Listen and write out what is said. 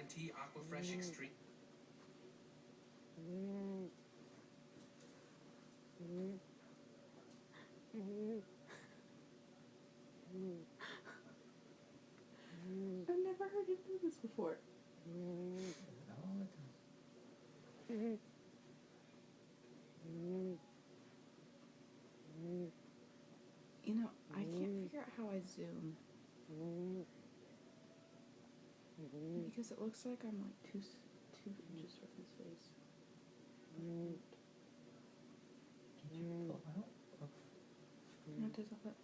Guarantee Aquafresh Extreme. I've never heard him do this before. All the time. You know, I can't figure out how I zoom. Because it looks like I'm like 2 inches from his face. Can't you pull out? No, it doesn't look.